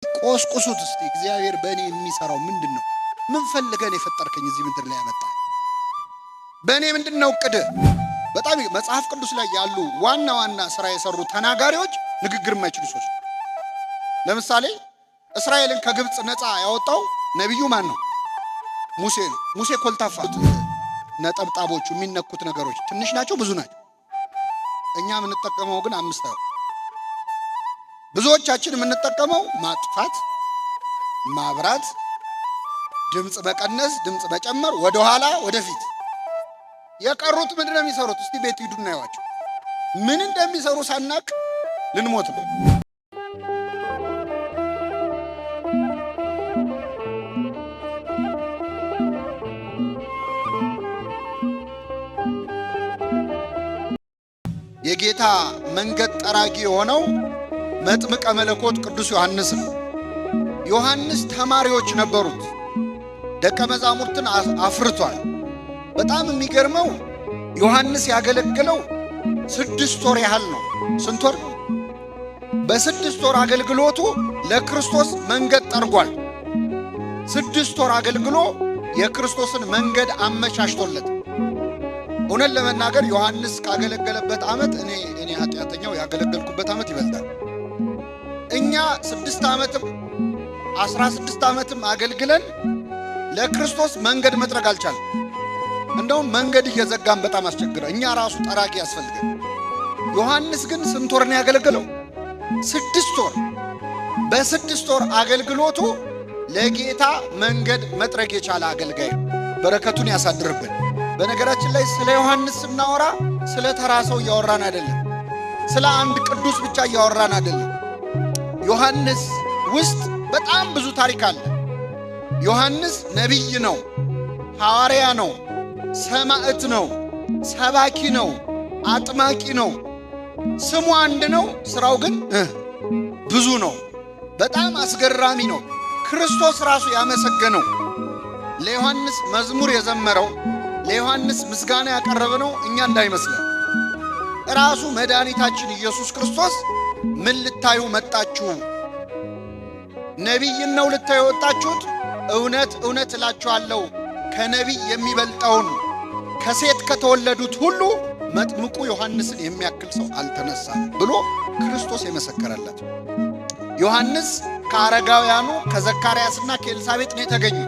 ቆስቁሱት እስቲ እግዚአብሔር በእኔ የሚሰራው ምንድነው? ምን ፈልገን የፈጠርከኝ እዚህ ምድር ላይ ያመጣኝ? በእኔ ምንድነው እቅድ? በጣም መጽሐፍ ቅዱስ ላይ ያሉ ዋና ዋና ስራ የሰሩ ተናጋሪዎች ንግግር የማይችሉ ሰዎች። ለምሳሌ እስራኤልን ከግብጽ ነፃ ያወጣው ነብዩ ማን ነው? ሙሴ ነው። ሙሴ ኮልታፋ ነጠብጣቦቹ የሚነኩት ነገሮች ትንሽ ናቸው ብዙ ናቸው? እኛ የምንጠቀመው ግን 5 ነው። ብዙዎቻችን የምንጠቀመው ማጥፋት፣ ማብራት፣ ድምጽ መቀነስ፣ ድምጽ መጨመር፣ ወደ ኋላ ወደፊት። የቀሩት ምንድን ነው የሚሰሩት? እስቲ ቤት ሂዱና ያዋቸው ምን እንደሚሰሩ ሳናቅ ልንሞት ነው። የጌታ መንገድ ጠራጊ የሆነው መጥምቀ መለኮት ቅዱስ ዮሐንስ ነው። ዮሐንስ ተማሪዎች ነበሩት። ደቀ መዛሙርትን አፍርቷል። በጣም የሚገርመው ዮሐንስ ያገለገለው 6 ወር ያህል ነው። ስንት ወር? በ6 ወር አገልግሎቱ ለክርስቶስ መንገድ ጠርጓል። 6 ወር አገልግሎ የክርስቶስን መንገድ አመቻችቶለት። እውነት ለመናገር ዮሐንስ ካገለገለበት ዓመት እኔ ኃጢአተኛው ያገለገልኩበት ዓመት ይበልጣል። እኛ 6 ዓመትም 16 ዓመትም አገልግለን ለክርስቶስ መንገድ መጥረግ አልቻለም። እንደውም መንገድ እየዘጋን በጣም አስቸግረ እኛ ራሱ ጠራቂ ያስፈልገን። ዮሐንስ ግን ስንት ወር ነው ያገለገለው? 6 ወር። በ6 ወር አገልግሎቱ ለጌታ መንገድ መጥረግ የቻለ አገልጋይ። በረከቱን ያሳድርብን። በነገራችን ላይ ስለ ዮሐንስ ስናወራ ስለ ተራ ሰው እያወራን አይደለም። ስለ አንድ ቅዱስ ብቻ እያወራን አይደለም። ዮሐንስ ውስጥ በጣም ብዙ ታሪክ አለ። ዮሐንስ ነቢይ ነው፣ ሐዋርያ ነው፣ ሰማዕት ነው፣ ሰባኪ ነው፣ አጥማቂ ነው። ስሙ አንድ ነው፣ ስራው ግን ብዙ ነው። በጣም አስገራሚ ነው። ክርስቶስ ራሱ ያመሰገነው፣ ለዮሐንስ መዝሙር የዘመረው፣ ለዮሐንስ ምስጋና ያቀረበነው እኛ እንዳይመስለን። ራሱ መድኃኒታችን ኢየሱስ ክርስቶስ ምን ልታዩ መጣችሁ? ነቢይን ነው ልታዩ ወጣችሁት? እውነት እውነት እላችኋለሁ ከነቢይ የሚበልጠውን ከሴት ከተወለዱት ሁሉ መጥምቁ ዮሐንስን የሚያክል ሰው አልተነሳም ብሎ ክርስቶስ የመሰከረለት። ዮሐንስ ከአረጋውያኑ ከዘካርያስና ከኤልሳቤጥ ነው የተገኙ።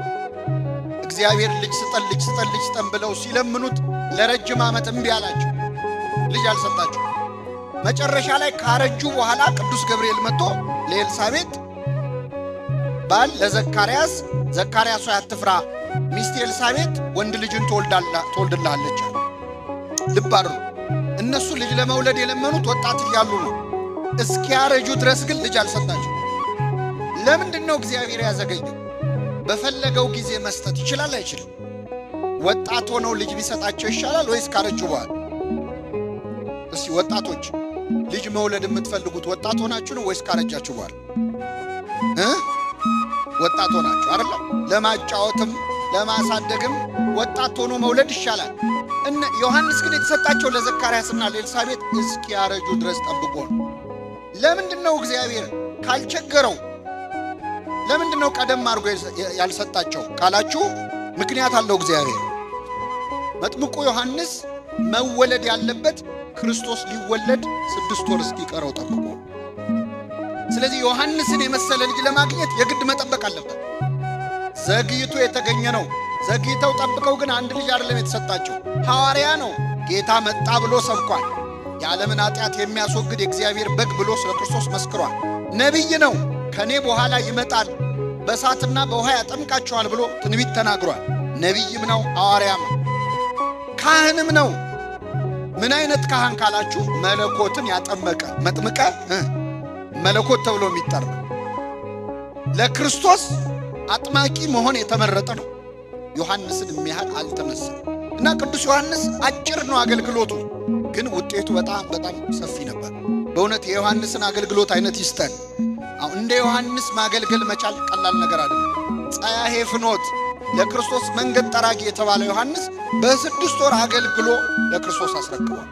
እግዚአብሔር ልጅ ስጠን ልጅ ስጠን ልጅ ስጠን ብለው ሲለምኑት ለረጅም ዓመት እምቢ አላቸው። ልጅ አልሰጣቸው። መጨረሻ ላይ ካረጁ በኋላ ቅዱስ ገብርኤል መጥቶ ለኤልሳቤጥ ባል ለዘካርያስ ዘካርያስ ሆይ አትፍራ፣ ሚስት ኤልሳቤጥ ወንድ ልጅን ትወልድልሃለች። ልብ አድርጉ። እነሱ ልጅ ለመውለድ የለመኑት ወጣት እያሉ ነው። እስኪያረጁ ድረስ ግን ልጅ አልሰጣቸው። ለምንድን ነው እግዚአብሔር ያዘገየው? በፈለገው ጊዜ መስጠት ይችላል አይችልም? ወጣት ሆነው ልጅ ቢሰጣቸው ይሻላል ወይስ ካረጁ በኋላ? እስቲ ወጣቶች ልጅ መውለድ የምትፈልጉት ወጣት ሆናችሁ ነው ወይስ ካረጃችሁ በኋላ? ወጣት ሆናችሁ አይደል? ለማጫወትም ለማሳደግም ወጣት ሆኖ መውለድ ይሻላል። ዮሐንስ ግን የተሰጣቸው ለዘካርያስና ለኤልሳቤጥ እስኪያረጁ ድረስ ጠብቆ ነው። ለምንድነው እግዚአብሔር ካልቸገረው ለምንድነው ቀደም አድርጎ ያልሰጣቸው ካላችሁ ምክንያት አለው እግዚአብሔር። መጥምቁ ዮሐንስ መወለድ ያለበት ክርስቶስ ሊወለድ 6 ወር እስኪቀረው ጠብቆ። ስለዚህ ዮሐንስን የመሰለ ልጅ ለማግኘት የግድ መጠበቅ አለበት። ዘግይቶ የተገኘ ነው። ዘግይተው ጠብቀው ግን አንድ ልጅ አይደለም የተሰጣቸው። ሐዋርያ ነው። ጌታ መጣ ብሎ ሰብኳል። የዓለምን ኃጢአት የሚያስወግድ የእግዚአብሔር በግ ብሎ ስለ ክርስቶስ መስክሯል። ነቢይ ነው። ከኔ በኋላ ይመጣል በእሳትና በውሃ ያጠምቃቸዋል ብሎ ትንቢት ተናግሯል። ነቢይም ነው፣ ሐዋርያም ነው፣ ካህንም ነው። ምን አይነት ካህን ካላችሁ መለኮትን ያጠመቀ መጥምቀ መለኮት ተብሎ የሚጠራ ለክርስቶስ አጥማቂ መሆን የተመረጠ ነው። ዮሐንስን የሚያህል አልተመሰለም። እና ቅዱስ ዮሐንስ አጭር ነው አገልግሎቱ፣ ግን ውጤቱ በጣም በጣም ሰፊ ነበር። በእውነት የዮሐንስን አገልግሎት አይነት ይስጠን። እንደ ዮሐንስ ማገልገል መቻል ቀላል ነገር አይደለም። ጸያሄ ፍኖት ለክርስቶስ መንገድ ጠራጊ የተባለ ዮሐንስ በ6 ወር አገልግሎ ለክርስቶስ አስረክቧል።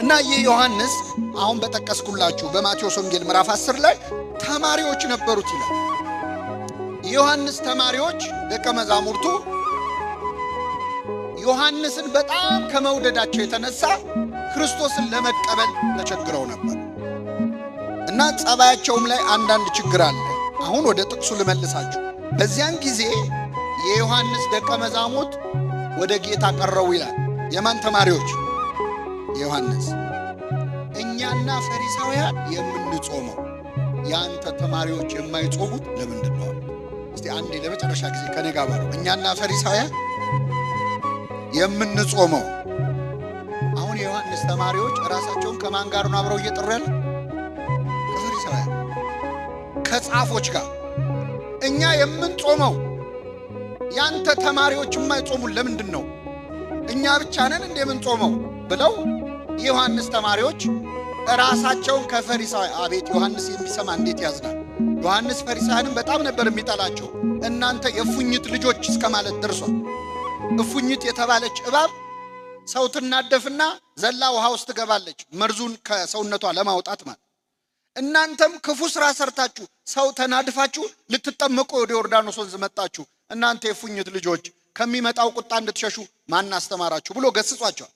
እና ይህ ዮሐንስ አሁን በጠቀስኩላችሁ በማቴዎስ ወንጌል ምዕራፍ 10 ላይ ተማሪዎች ነበሩት ይላል። ዮሐንስ ተማሪዎች ደቀ መዛሙርቱ ዮሐንስን በጣም ከመውደዳቸው የተነሳ ክርስቶስን ለመቀበል ተቸግረው ነበር እና ጸባያቸውም ላይ አንዳንድ ችግር አለ። አሁን ወደ ጥቅሱ ልመልሳችሁ። በዚያን ጊዜ የዮሐንስ ደቀ መዛሙርት ወደ ጌታ ቀረቡ ይላል። የማን ተማሪዎች? የዮሐንስ። እኛና ፈሪሳውያን የምንጾመው ያንተ ተማሪዎች የማይጾሙት ለምንድን ነው? እስቲ አንዴ ለመጨረሻ ጊዜ ከኔ ጋር ባሉ እኛና ፈሪሳውያን የምንጾመው። አሁን የዮሐንስ ተማሪዎች ራሳቸውን ከማን ጋር ነው አብረው እየጠሩ ያለ? ከፈሪሳውያን ከጻፎች ጋር። እኛ የምንጾመው ያንተ ተማሪዎች የማይጾሙን ለምንድን ነው? እኛ ብቻ ነን እንደ የምንጾመው ብለው የዮሐንስ ተማሪዎች ራሳቸውን ከፈሪሳውያን። አቤት ዮሐንስ የሚሰማ እንዴት ያዝናል! ዮሐንስ ፈሪሳውያንን በጣም ነበር የሚጠላቸው። እናንተ የፉኝት ልጆች እስከ ማለት ደርሷል። እፉኝት የተባለች እባብ ሰው ትናደፍና ዘላ ውሃ ውስጥ ትገባለች፣ መርዙን ከሰውነቷ ለማውጣት ማለት። እናንተም ክፉ ስራ ሰርታችሁ ሰው ተናድፋችሁ ልትጠመቁ ወደ ዮርዳኖስ ወንዝ መጣችሁ። እናንተ የፉኝት ልጆች ከሚመጣው ቁጣ እንድትሸሹ ማን አስተማራችሁ ብሎ ገስጿቸዋል።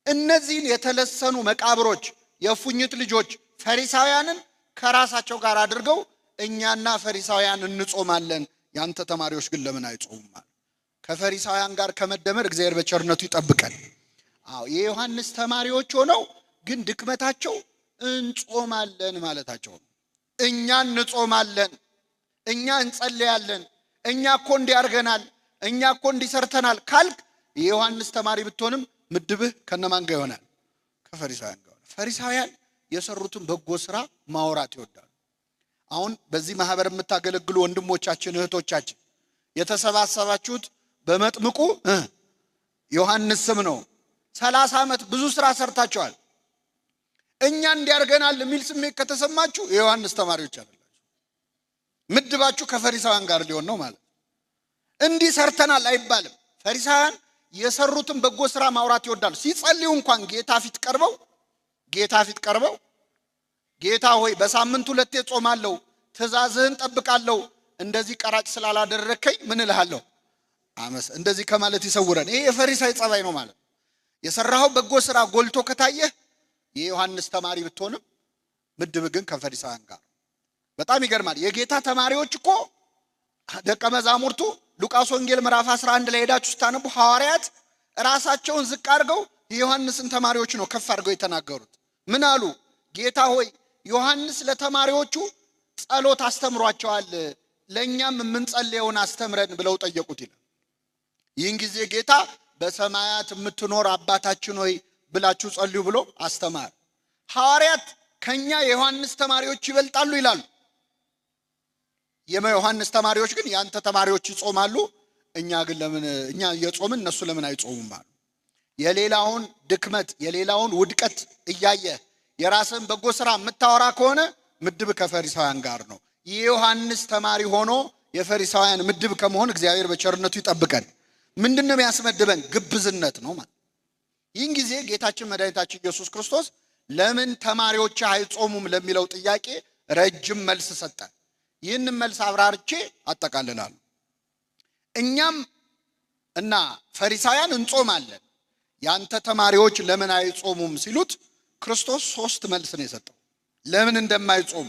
እነዚህን የተለሰኑ መቃብሮች የፉኝት ልጆች ፈሪሳውያንን ከራሳቸው ጋር አድርገው እኛና ፈሪሳውያን እንጾማለን፣ ያንተ ተማሪዎች ግን ለምን አይጾሙም? ከፈሪሳውያን ጋር ከመደመር እግዚአብሔር በቸርነቱ ይጠብቀን። አዎ የዮሐንስ ተማሪዎች ሆነው ግን ድክመታቸው እንጾማለን ማለታቸው። እኛ እንጾማለን፣ እኛ እንጸልያለን፣ እኛ እኮ እንዲያርገናል፣ እኛ እኮ እንዲሰርተናል ካልክ የዮሐንስ ተማሪ ብትሆንም ምድብህ ከነማን ጋር ይሆናል? ከፈሪሳውያን ጋር። ፈሪሳውያን የሰሩትን በጎ ስራ ማውራት ይወዳሉ። አሁን በዚህ ማህበር የምታገለግሉ ወንድሞቻችን እህቶቻችን የተሰባሰባችሁት በመጥምቁ ዮሐንስ ስም ነው። 30 ዓመት ብዙ ስራ ሰርታችኋል። እኛ እንዲያርገናል የሚል ስሜት ከተሰማችሁ የዮሐንስ ተማሪዎች አይደላችሁ። ምድባችሁ ከፈሪሳውያን ጋር ሊሆን ነው ማለት። እንዲህ ሰርተናል አይባልም። ፈሪሳውያን የሰሩትን በጎ ስራ ማውራት ይወዳሉ። ሲጸልዩ እንኳን ጌታ ፊት ቀርበው ጌታ ሆይ በሳምንት 2 ጾማለሁ፣ ትእዛዝህን ጠብቃለሁ፣ እንደዚህ ቀራጭ ስላላደረከኝ ምን እልሃለሁ? እንደዚህ ከማለት ይሰውረን። ይሄ የፈሪሳይ ጸባይ ነው ማለት። የሰራው በጎ ስራ ጎልቶ ከታየህ የዮሐንስ ተማሪ ብትሆንም ምድብ ግን ከፈሪሳውያን ጋር። በጣም ይገርማል። የጌታ ተማሪዎች እኮ ደቀ መዛሙርቱ ሉቃስ ወንጌል ምዕራፍ 11 ላይ ሄዳችሁ ስታነቡ ሐዋርያት ራሳቸውን ዝቅ አድርገው የዮሐንስን ተማሪዎች ነው ከፍ አድርገው የተናገሩት። ምን አሉ? ጌታ ሆይ ዮሐንስ ለተማሪዎቹ ጸሎት አስተምሯቸዋል፣ ለእኛም የምንጸልየውን አስተምረን ብለው ጠየቁት ይላል። ይህን ጊዜ ጌታ በሰማያት የምትኖር አባታችን ሆይ ብላችሁ ጸልዩ ብሎ አስተማር። ሐዋርያት ከኛ የዮሐንስ ተማሪዎች ይበልጣሉ ይላሉ። የዮሐንስ ተማሪዎች ግን ያንተ ተማሪዎች ይጾማሉ፣ እኛ እየጾምን እነሱ ለምን አይጾሙም አሉ። የሌላውን ድክመት የሌላውን ውድቀት እያየ የራስን በጎ ስራ የምታወራ ከሆነ ምድብ ከፈሪሳውያን ጋር ነው። የዮሐንስ ተማሪ ሆኖ የፈሪሳውያን ምድብ ከመሆን እግዚአብሔር በቸርነቱ ይጠብቀን። ምንድነው የሚያስመድበን? ግብዝነት ነው ማለት። ይህን ጊዜ ጌታችን መድኃኒታችን ኢየሱስ ክርስቶስ ለምን ተማሪዎች አይጾሙም ለሚለው ጥያቄ ረጅም መልስ ሰጠ። ይህን መልስ አብራርቼ አጠቃልላለሁ። እኛም እና ፈሪሳውያን እንጾማለን፣ ያንተ ተማሪዎች ለምን አይጾሙም ሲሉት ክርስቶስ 3 መልስ ነው የሰጠው ለምን እንደማይጾሙ።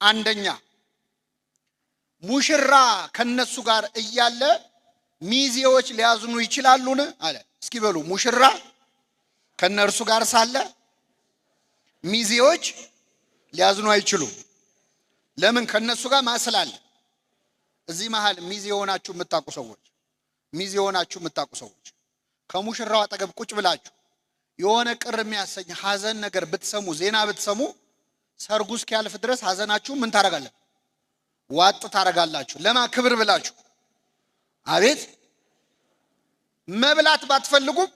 አንደኛ ሙሽራ ከነሱ ጋር እያለ ሚዜዎች ሊያዝኑ ይችላሉን አለ። እስኪ በሉ ሙሽራ ከነርሱ ጋር ሳለ ሚዜዎች ሊያዝኑ አይችሉም። ለምን? ከነሱ ጋር ማስላል። እዚህ መሃል ሚዜ ሆናችሁ የምታውቁ ሰዎች ከሙሽራው አጠገብ ቁጭ ብላችሁ የሆነ ቅር የሚያሰኝ ሐዘን ነገር ብትሰሙ፣ ዜና ብትሰሙ ሰርጉ እስኪያልፍ ድረስ ሐዘናችሁ ምን ታረጋላችሁ? ዋጥ ታረጋላችሁ። ለማ ክብር ብላችሁ። አቤት መብላት ባትፈልጉም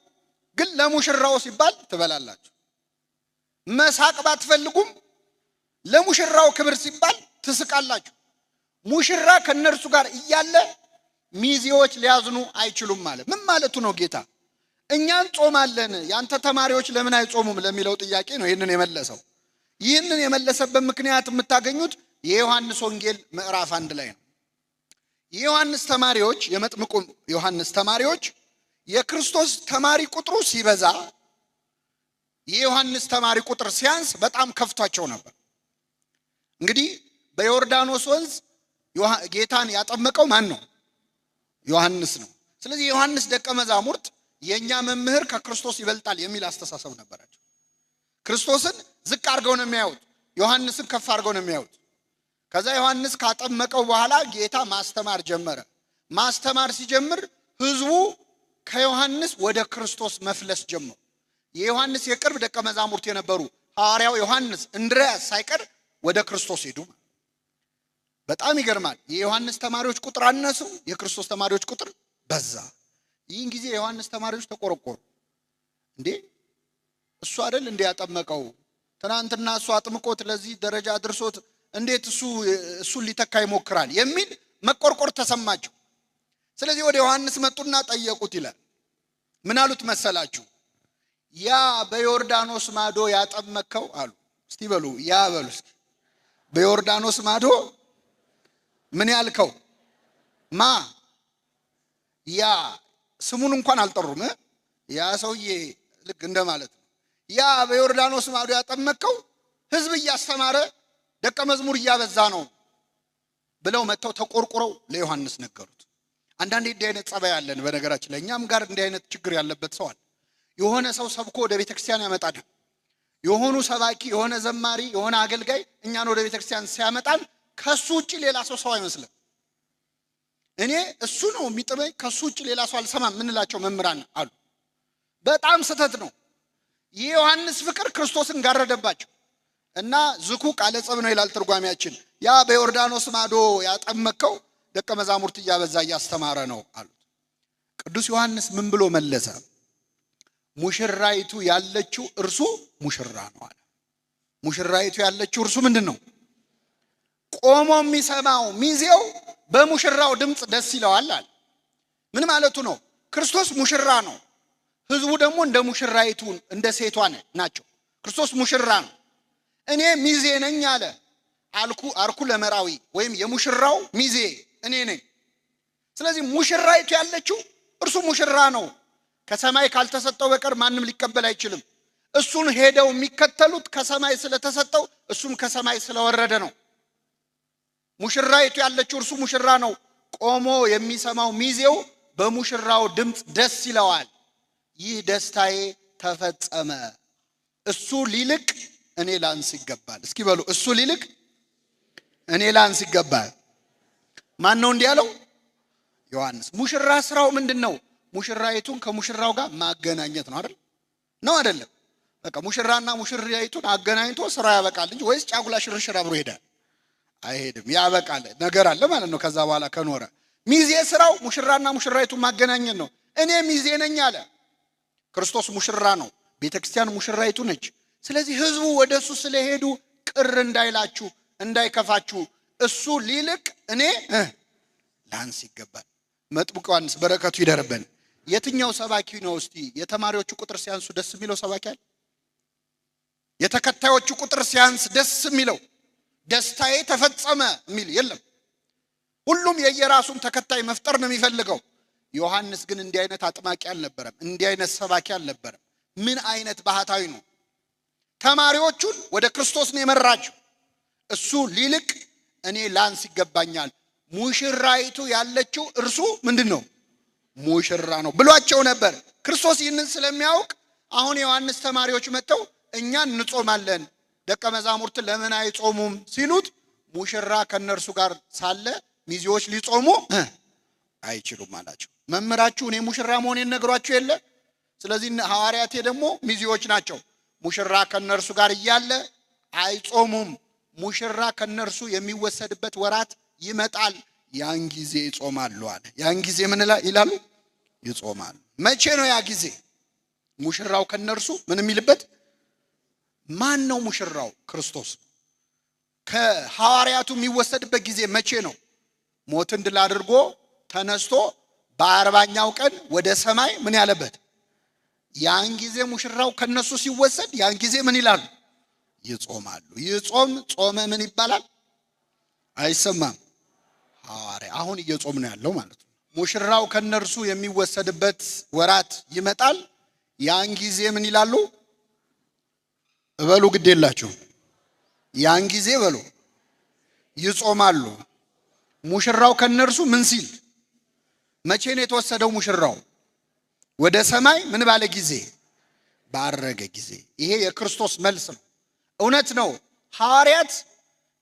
ግን ለሙሽራው ሲባል ትበላላችሁ። መሳቅ ባትፈልጉም ለሙሽራው ክብር ሲባል ትስቃላችሁ። ሙሽራ ከነርሱ ጋር እያለ ሚዜዎች ሊያዝኑ አይችሉም ማለት ምን ማለቱ ነው? ጌታ እኛን ጾማለን ያንተ ተማሪዎች ለምን አይጾሙም ለሚለው ጥያቄ ነው ይሄንን የመለሰው። ይህንን የመለሰበት ምክንያት የምታገኙት የዮሐንስ ወንጌል ምዕራፍ 1 ላይ ነው። የዮሐንስ ተማሪዎች የመጥምቁ ዮሐንስ ተማሪዎች የክርስቶስ ተማሪ ቁጥሩ ሲበዛ የዮሐንስ ተማሪ ቁጥር ሲያንስ በጣም ከፍቷቸው ነበር። እንግዲህ በዮርዳኖስ ወንዝ ጌታን ያጠመቀው ማን ነው? ዮሐንስ ነው። ስለዚህ ዮሐንስ ደቀ መዛሙርት የኛ መምህር ከክርስቶስ ይበልጣል የሚል አስተሳሰብ ነበራቸው። ክርስቶስን ዝቅ አድርገው ነው የሚያዩት፣ ዮሐንስን ከፍ አድርገው ነው የሚያዩት። ከዛ ዮሐንስ ካጠመቀው በኋላ ጌታ ማስተማር ጀመረ። ማስተማር ሲጀምር ህዝቡ ከዮሐንስ ወደ ክርስቶስ መፍለስ ጀመሩ። የዮሐንስ የቅርብ ደቀ መዛሙርት የነበሩ ሐዋርያው ዮሐንስ፣ እንድርያስ ሳይቀር ወደ ክርስቶስ ሄዱ። በጣም ይገርማል። የዮሐንስ ተማሪዎች ቁጥር አነሱ፣ የክርስቶስ ተማሪዎች ቁጥር በዛ። ይህን ጊዜ የዮሐንስ ተማሪዎች ተቆረቆሩ። እንዴ እሱ አይደል እንዴ ያጠመቀው? ትናንትና እሱ አጥምቆት ለዚህ ደረጃ አድርሶት እንዴት እሱን ሊተካ ይሞክራል የሚል መቆርቆር ተሰማቸው። ስለዚህ ወደ ዮሐንስ መጡና ጠየቁት ይላል። ምን አሉት መሰላችሁ? ያ በዮርዳኖስ ማዶ ያጠመከው አሉ። እስቲ በሉ ያ በሉ እስቲ። በዮርዳኖስ ማዶ ምን ያልከው? ማ ያ ስሙን እንኳን አልጠሩም። ያ ሰውዬ ልክ እንደማለት ነው። ያ በዮርዳኖስ ማዶ ያጠመከው ህዝብ እያስተማረ ደቀ መዝሙር እያበዛ ነው ብለው መጥተው ተቆርቁረው ለዮሐንስ ነገሩት። አንዳንዴ እንዲህ አይነት ጸባይ ያለን በነገራችን ላይ እኛም ጋር እንዲህ አይነት ችግር ያለበት ሰው አለ። የሆነ ሰው ሰብኮ ወደ ቤተክርስቲያን ያመጣል። የሆኑ ሰባኪ፣ የሆነ ዘማሪ፣ የሆነ አገልጋይ እኛን ወደ ቤተክርስቲያን ሲያመጣን ከሱ ውጪ ሌላ ሰው አይመስልም። እኔ እሱ ነው የሚጥመኝ ከሱ ውጪ ሌላ ሰው አልሰማም ምንላቸው መምህራን አሉ። በጣም ስህተት ነው። የዮሐንስ ፍቅር ክርስቶስን ጋረደባቸው እና ዝኩ ቃለ ጸብ ነው ይላል ትርጓሜያችን። ያ በዮርዳኖስ ማዶ ያጠመከው ደቀ መዛሙርት እያበዛ እያስተማረ ነው አሉት። ቅዱስ ዮሐንስ ምን ብሎ መለሰ? ሙሽራይቱ ያለችው እርሱ ሙሽራ ነው አለ። ሙሽራይቱ ያለችው እርሱ ምንድን ነው? ቆሞ የሚሰማው ሚዜው በሙሽራው ድምፅ ደስ ይለዋል አለ። ምን ማለቱ ነው? ክርስቶስ ሙሽራ ነው፣ ህዝቡ ደግሞ እንደ ሙሽራይቱ እንደ ሴቷ ናቸው። ክርስቶስ ሙሽራ ነው። እኔ ሚዜ ነኝ አለ። አርኩ ለመራዊ ወይም የሙሽራው ሚዜ እኔ ነኝ። ስለዚህ ሙሽራይቱ ያለችው እርሱ ሙሽራ ነው። ከሰማይ ካልተሰጠው በቀር ማንም ሊቀበል አይችልም። እሱን ሄደው የሚከተሉት ከሰማይ ስለተሰጠው እሱም ከሰማይ ስለወረደ ነው። ሙሽራይቱ ያለችው እርሱ ሙሽራ ነው። ቆሞ የሚሰማው ሚዜው በሙሽራው ድምፅ ደስ ይለዋል። ይህ ደስታዬ ተፈጸመ። እሱ ሊልቅ እኔ ላንስ ይገባል። እስኪ በሉ እሱ ሊልቅ እኔ ላንስ ይገባል። ማን ነው እንዲህ ያለው? ዮሐንስ። ሙሽራ ስራው ምንድነው? ሙሽራይቱን ከሙሽራው ጋር ማገናኘት ነው አይደል? ነው አይደለም? በቃ ሙሽራና ሙሽራይቱን አገናኝቶ ስራ ያበቃል እንጂ ወይስ ጫጉላ ሽርሽር አብሮ ይሄዳል? አይሄድም። ያበቃል ነገር አለ ማለት ነው። ከዛ በኋላ ከኖረ ሚዜ ስራው ሙሽራና ሙሽራይቱን ማገናኘት ነው። እኔ ሚዜ ነኝ አለ። ክርስቶስ ሙሽራ ነው፣ ቤተክርስቲያን ሙሽራይቱ ነች። ስለዚህ ህዝቡ ወደሱ ስለሄዱ ቅር እንዳይላችሁ እንዳይከፋችሁ እሱ ሊልቅ እኔ ላንስ ይገባል። መጥምቁ ዮሐንስ በረከቱ ይደርብን። የትኛው ሰባኪ ነው እስቲ የተማሪዎቹ ቁጥር ሲያንሱ ደስ የሚለው ሰባኪ አለ? የተከታዮቹ ቁጥር ሲያንስ ደስ የሚለው ደስታዬ ተፈጸመ የሚል የለም። ሁሉም የየራሱን ተከታይ መፍጠር ነው የሚፈልገው። ዮሐንስ ግን እንዲህ አይነት አጥማቂ አልነበረም፣ እንዲህ አይነት ሰባኪ አልነበረም። ምን አይነት ባህታዊ ነው! ተማሪዎቹን ወደ ክርስቶስ ነው የመራቸው። እሱ ሊልቅ እኔ ላንስ ይገባኛል። ሙሽራይቱ ያለችው እርሱ ምንድነው? ሙሽራ ነው ብሏቸው ነበር። ክርስቶስ ይህንን ስለሚያውቅ አሁን ዮሐንስ ተማሪዎች መጥተው እኛን እንጾማለን ደቀ መዛሙርት ለምን አይጾሙም ሲሉት ሙሽራ ከነርሱ ጋር ሳለ ሚዜዎች ሊጾሙ አይችሉም አላቸው። መምህራችሁ እኔ ሙሽራ መሆኔን ነግሯችሁ የለ? ስለዚህ ሐዋርያቴ ደግሞ ሚዜዎች ናቸው። ሙሽራ ከነርሱ ጋር እያለ አይጾሙም። ሙሽራ ከነርሱ የሚወሰድበት ወራት ይመጣል፣ ያን ጊዜ ይጾማሉ አለ። ያን ጊዜ ምን ይላሉ? ይጾማሉ። መቼ ነው ያ ጊዜ? ሙሽራው ከነርሱ ምን የሚልበት? ማን ነው ሙሽራው? ክርስቶስ። ከሐዋርያቱ የሚወሰድበት ጊዜ መቼ ነው? ሞትን ድል አድርጎ ተነስቶ በ40ኛው ቀን ወደ ሰማይ ምን ያለበት? ያን ጊዜ ሙሽራው ከነሱ ሲወሰድ ያን ጊዜ ምን ይላሉ? ይጾማሉ። ይጾም ጾመ ምን ይባላል? አይሰማም። ሐዋርያ አሁን እየጾም ነው ያለው ማለት ነው። ሙሽራው ከነርሱ የሚወሰድበት ወራት ይመጣል። ያን ጊዜ ምን ይላሉ? እበሉ ግድ የላችሁ። ያን ጊዜ በሉ ይጾማሉ። ሙሽራው ከነርሱ ምን ሲል? መቼ ነው የተወሰደው ሙሽራው? ወደ ሰማይ ምን ባለ ጊዜ? ባረገ ጊዜ። ይሄ የክርስቶስ መልስ ነው። እውነት ነው። ሐዋርያት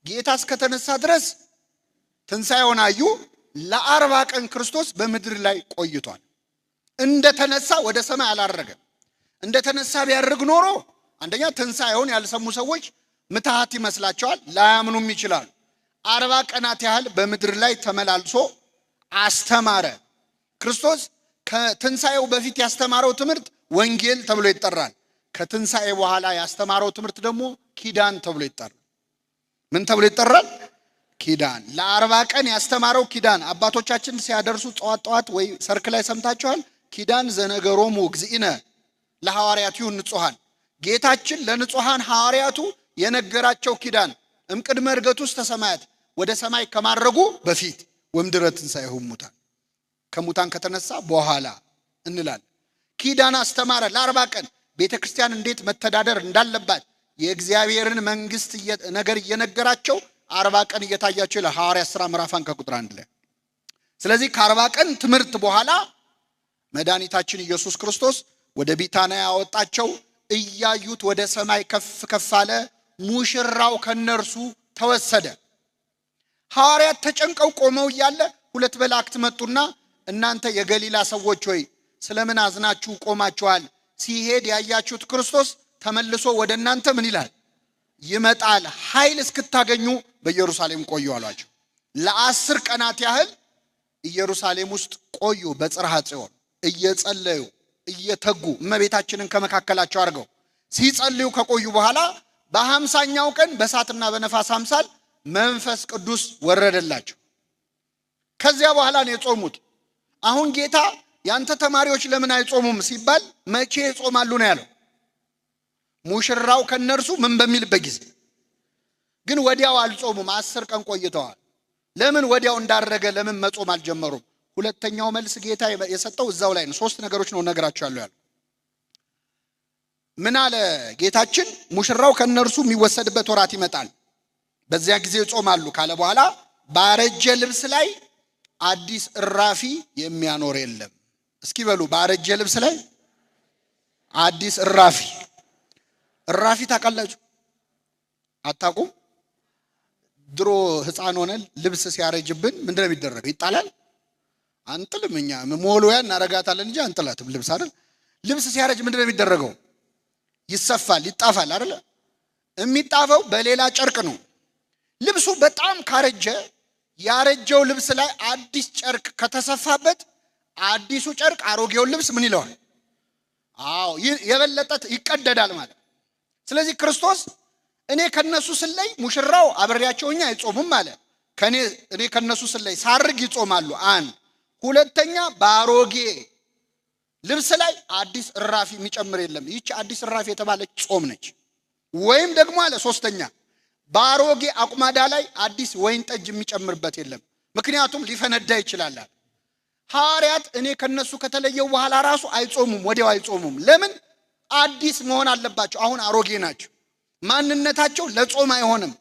ጌታ እስከተነሳ ድረስ ትንሣኤውን አዩ። ለ40 ቀን ክርስቶስ በምድር ላይ ቆይቷል። እንደተነሳ ወደ ሰማይ አላረገም። እንደተነሳ ቢያርግ ኖሮ አንደኛ ትንሣኤውን ያልሰሙ ሰዎች ምትሃት ይመስላቸዋል፣ ላያምኑም ይችላሉ። 40 ቀናት ያህል በምድር ላይ ተመላልሶ አስተማረ። ክርስቶስ ከትንሣኤው በፊት ያስተማረው ትምህርት ወንጌል ተብሎ ይጠራል። ከትንሣኤ በኋላ ያስተማረው ትምህርት ደግሞ ኪዳን ተብሎ ይጠራል። ምን ተብሎ ይጠራል? ኪዳን። ለ40 ቀን ያስተማረው ኪዳን አባቶቻችን ሲያደርሱ ጠዋት ወይ ሰርክ ላይ ሰምታችኋል። ኪዳን ዘነገሮሙ እግዚእነ ለሐዋርያቲሁ ንጹሐን። ጌታችን ለንጹሐን ሐዋርያቱ የነገራቸው ኪዳን እምቅድመ ዕርገቱ ውስተ ሰማያት፣ ወደ ሰማይ ከማረጉ በፊት ወምድረ ትንሣኤሁ ሙታን፣ ከሙታን ከተነሳ በኋላ እንላለን። ኪዳን አስተማረ ለ40 ቀን ቤተ ክርስቲያን እንዴት መተዳደር እንዳለባት የእግዚአብሔርን መንግስት ነገር እየነገራቸው 40 ቀን እየታያቸው ይላል ሐዋርያት ሥራ ምዕራፍ 1 ከቁጥር 1 ላይ። ስለዚህ ከ40 ቀን ትምህርት በኋላ መድኃኒታችን ኢየሱስ ክርስቶስ ወደ ቢታንያ ያወጣቸው፣ እያዩት ወደ ሰማይ ከፍ ከፍ አለ። ሙሽራው ከነርሱ ተወሰደ። ሐዋርያት ተጨንቀው ቆመው እያለ 2 መላእክት መጡና እናንተ የገሊላ ሰዎች ሆይ ስለምን አዝናችሁ ቆማችኋል? ሲሄድ ያያችሁት ክርስቶስ ተመልሶ ወደ እናንተ ምን ይላል? ይመጣል። ኃይል እስክታገኙ በኢየሩሳሌም ቆዩ አሏቸው። ለ10 ቀናት ያህል ኢየሩሳሌም ውስጥ ቆዩ። በጽርሐ ጽዮን እየጸለዩ እየተጉ እመቤታችንን ከመካከላቸው አድርገው ሲጸልዩ ከቆዩ በኋላ በ50ኛው ቀን በእሳትና በነፋስ አምሳል መንፈስ ቅዱስ ወረደላቸው። ከዚያ በኋላ ነው የጾሙት። አሁን ጌታ ያንተ ተማሪዎች ለምን አይጾሙም ሲባል መቼ ይጾማሉ ነው ያለው? ሙሽራው ከነርሱ ምን በሚልበት ጊዜ። ግን ወዲያው አልጾሙም። 10 ቀን ቆይተዋል። ለምን ወዲያው እንዳረገ ለምን መጾም አልጀመሩም? ሁለተኛው መልስ ጌታ የሰጠው እዛው ላይ ነው። 3 ነገሮች ነው ነገራችኋለሁ ያለው። ምን አለ ጌታችን? ሙሽራው ከነርሱ የሚወሰድበት ወራት ይመጣል፣ በዚያ ጊዜ ይጾማሉ ካለ በኋላ ባረጀ ልብስ ላይ አዲስ እራፊ የሚያኖር የለም። እስኪ በሉ ባረጀ ልብስ ላይ አዲስ እራፊ። እራፊ ታውቃላችሁ? አታውቁም? ድሮ ሕፃን ሆነን ልብስ ሲያረጅብን ምንድነው የሚደረገው? ይጣላል? አንጥልም። እኛ ሞልወያ እናረጋታለን እንጂ አንጥላትም ልብስ አይደል? ልብስ ሲያረጅ ምንድነው የሚደረገው? ይሰፋል፣ ይጣፋል አይደል? የሚጣፈው በሌላ ጨርቅ ነው። ልብሱ በጣም ካረጀ ያረጀው ልብስ ላይ አዲስ ጨርቅ ከተሰፋበት አዲሱ ጨርቅ አሮጌውን ልብስ ምን ይለዋል? አዎ የበለጠ ይቀደዳል ማለት። ስለዚህ ክርስቶስ እኔ ከነሱ ስለይ ሙሽራው አብሬያቸውኛ አይጾሙም አለ። እኔ ከነሱ ስለይ ሳርግ ይጾማሉ። አንድ ሁለተኛ በአሮጌ ልብስ ላይ አዲስ እራፊ የሚጨምር የለም። ይህች አዲስ እራፊ የተባለች ጾም ነች። ወይም ደግሞ አለ ሶስተኛ በአሮጌ አቁማዳ ላይ አዲስ ወይን ጠጅ የሚጨምርበት የለም። ምክንያቱም ሊፈነዳ ይችላል። ሐዋርያት እኔ ከነሱ ከተለየው በኋላ ራሱ አይጾሙም፣ ወዲያው አይጾሙም። ለምን? አዲስ መሆን አለባቸው። አሁን አሮጌ ናቸው። ማንነታቸው ለጾም አይሆንም፣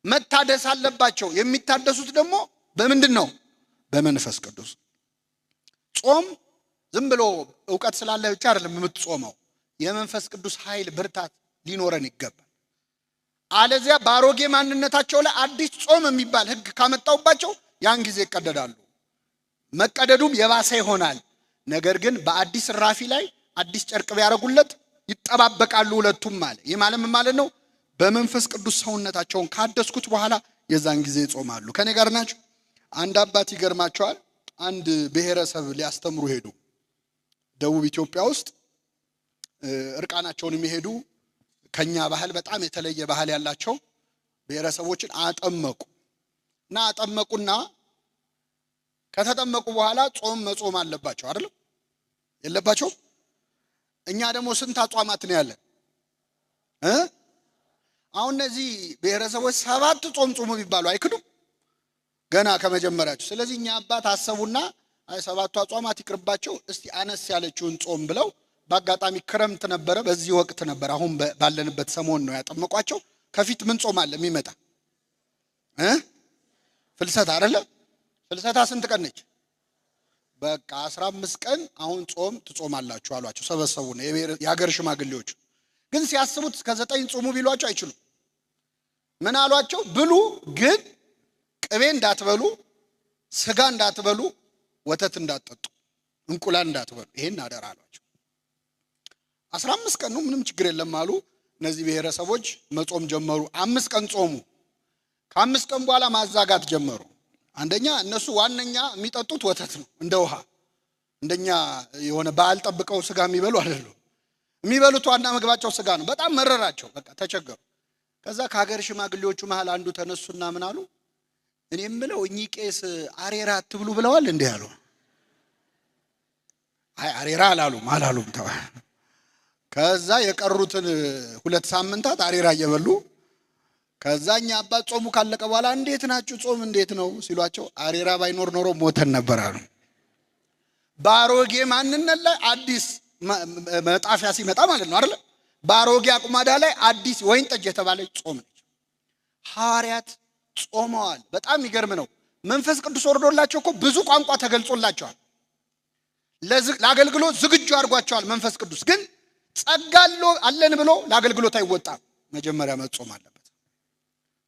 መታደስ አለባቸው። የሚታደሱት ደግሞ በምንድን ነው? በመንፈስ ቅዱስ። ጾም ዝም ብሎ ዕውቀት ስላለ ብቻ አይደለም የምትጾመው። የመንፈስ ቅዱስ ኃይል ብርታት ሊኖረን ይገባል። አለዚያ በአሮጌ ማንነታቸው ላይ አዲስ ጾም የሚባል ሕግ ካመጣውባቸው ያን ጊዜ ይቀደዳሉ። መቀደዱም የባሰ ይሆናል። ነገር ግን በአዲስ እራፊ ላይ አዲስ ጨርቅ ቢያረጉለት ይጠባበቃሉ ሁለቱም ማለት። ይህ ማለት ነው በመንፈስ ቅዱስ ሰውነታቸውን ካደስኩት በኋላ የዛን ጊዜ ይጾማሉ። ከኔ ጋር ናቸው? አንድ አባት ይገርማቸዋል። አንድ ብሔረሰብ ሊያስተምሩ ሄዱ። ደቡብ ኢትዮጵያ ውስጥ እርቃናቸውን የሚሄዱ ከኛ ባህል በጣም የተለየ ባህል ያላቸው ብሔረሰቦችን አጠመቁና አጠመቁና ከተጠመቁ በኋላ ጾም መጾም አለባቸው አይደል? የለባቸው? እኛ ደግሞ ስንት አጽዋማት ነው ያለን? አሁን እነዚህ ብሔረሰቦች 7 ጾም ጾሙ ቢባሉ አይክዱም ገና ከመጀመሪያቸው። ስለዚህ እኛ አባት አሰቡና አይ 7ቱ አጽዋማት ይቅርባቸው እስቲ አነስ ያለችውን ጾም ብለው በአጋጣሚ ክረምት ነበረ በዚህ ወቅት ነበር አሁን ባለንበት ሰሞን ነው ያጠመቋቸው። ከፊት ምን ጾም አለ የሚመጣ ፍልሰታ አይደለ? ፍልሰታ ስንት ቀን ነች? በቃ 15 ቀን አሁን ጾም ትጾማላችሁ አሏቸው። ሰበሰቡና የሀገር ሽማግሌዎች ግን ሲያስቡት ከ9 ጾሙ ቢሏቸው አይችሉም። ምን አሏቸው? ብሉ ግን ቅቤ እንዳትበሉ፣ ስጋ እንዳትበሉ፣ ወተት እንዳትጠጡ፣ እንቁላል እንዳትበሉ፣ ይሄን አደራ አሏቸው። 15 ቀን ነው ምንም ችግር የለም አሉ። እነዚህ ብሔረሰቦች መጾም ጀመሩ። 5 ቀን ጾሙ። ከ5 ቀን በኋላ ማዛጋት ጀመሩ። አንደኛ እነሱ ዋነኛ የሚጠጡት ወተት ነው እንደ ውሃ። እንደኛ የሆነ በዓል ጠብቀው ስጋ የሚበሉ አይደሉም። የሚበሉት ዋና ምግባቸው ስጋ ነው። በጣም መረራቸው። በቃ ተቸገሩ። ከዛ ከሀገር ሽማግሌዎቹ መሃል አንዱ ተነሱና ምን አሉ? እኔ የምለው እኚህ ቄስ አሬራ አትብሉ ብለዋል እንዴ አሉ። አይ አሬራ አላሉም ተው። ከዛ የቀሩትን 2 ሳምንታት አሬራ እየበሉ ከዛኛ አባት ጾሙ ካለቀ በኋላ እንዴት ናችሁ ጾም እንዴት ነው ሲሏቸው አሬራ ባይኖር ኖሮ ሞተን ነበር አሉ። ባሮጌ ማንነት ላይ አዲስ መጣፊያ ሲመጣ ማለት ነው አይደል? ባሮጌ አቁማዳ ላይ አዲስ ወይን ጠጅ የተባለ ጾም ነች። ሐዋርያት ጾመዋል። በጣም ይገርም ነው። መንፈስ ቅዱስ ወርዶላቸው እኮ ብዙ ቋንቋ ተገልጾላቸዋል። ለአገልግሎት ዝግጁ አድርጓቸዋል። መንፈስ ቅዱስ ግን ጸጋ አለን ብሎ ለአገልግሎት አይወጣም። መጀመሪያ መጾም አለበት።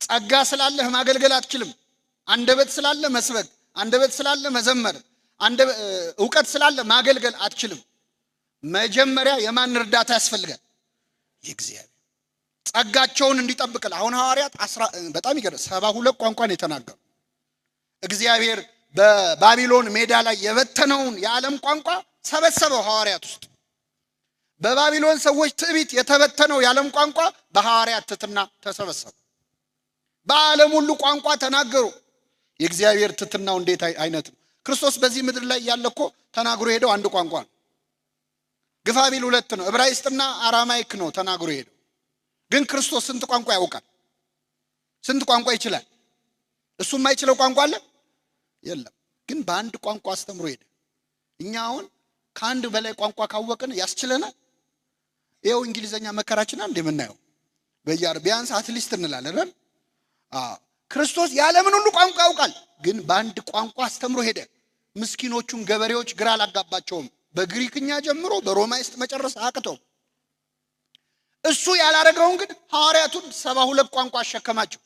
ጸጋ ስላለህ ማገልገል አትችልም። አንደበት ስላለ መስበክ፣ አንደበት ስላለ መዘመር፣ ዕውቀት ስላለ ማገልገል አትችልም። መጀመሪያ የማን እርዳታ ያስፈልጋል? የእግዚአብሔር ጸጋቸውን እንዲጠብቅል። አሁን ሐዋርያት በጣም ይገርም 72 ቋንቋን የተናገሩ እግዚአብሔር በባቢሎን ሜዳ ላይ የበተነውን የዓለም ቋንቋ ሰበሰበው ሐዋርያት ውስጥ። በባቢሎን ሰዎች ትዕቢት የተበተነው የዓለም ቋንቋ በሐዋርያት ትትና ተሰበሰበ። በዓለም ሁሉ ቋንቋ ተናገሩ። የእግዚአብሔር ትትናው እንዴት አይነት ነው! ክርስቶስ በዚህ ምድር ላይ ያለ እኮ ተናግሮ ሄደው አንድ ቋንቋ ነው። ግፋ ቢል 2 ነው። ዕብራይስጥና አራማይክ ነው ተናግሮ ሄደው። ግን ክርስቶስ ስንት ቋንቋ ያውቃል? ስንት ቋንቋ ይችላል? እሱ የማይችለው ቋንቋ አለ? የለም። ግን በአንድ ቋንቋ አስተምሮ ሄደ። እኛ አሁን ከአንድ በላይ ቋንቋ ካወቅን ያስችለናል? ይኸው እንግሊዘኛ መከራችን አንድ የምናየው ቢያንስ አትሊስት እንላለን። ክርስቶስ የዓለምን ሁሉ ቋንቋ ያውቃል። ግን በአንድ ቋንቋ አስተምሮ ሄደ። ምስኪኖቹን ገበሬዎች ግራ አላጋባቸውም። በግሪክኛ ጀምሮ በሮማይስጥ መጨረስ አቅተው። እሱ ያላረገውን ግን ሐዋርያቱን 72 ቋንቋ አሸከማቸው።